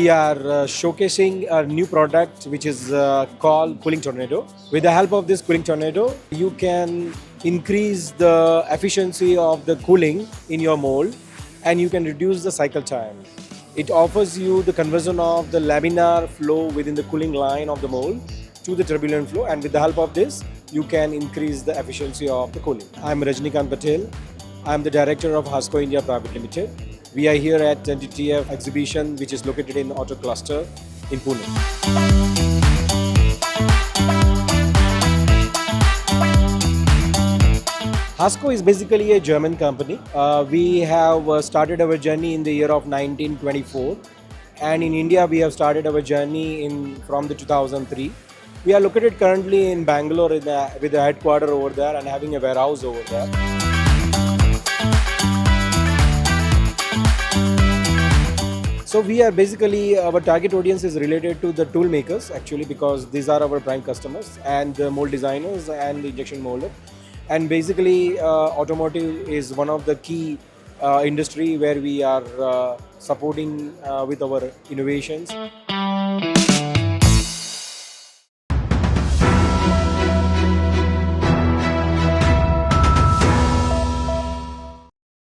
We are showcasing a new product which is called Cooling Tornado. With the help of this Cooling Tornado, you can increase the efficiency of the cooling in your mold and you can reduce the cycle time. It offers you the conversion of the laminar flow within the cooling line of the mold to the turbulent flow, and with the help of this, you can increase the efficiency of the cooling. I'm Rajnikant Patel. I'm the director of HASCO India Private Limited. We are here at NTTF exhibition, which is located in Auto Cluster in Pune. HASCO is basically a German company. We have started our journey in the year of 1924, and in India we have started our journey from the 2003. We are located currently in Bengaluru with the headquarters over there and having a warehouse over there. So we are basically, our target audience is related to the tool makers actually, because these are our prime customers, and the mold designers and the injection molder. And basically automotive is one of the key industry where we are supporting with our innovations.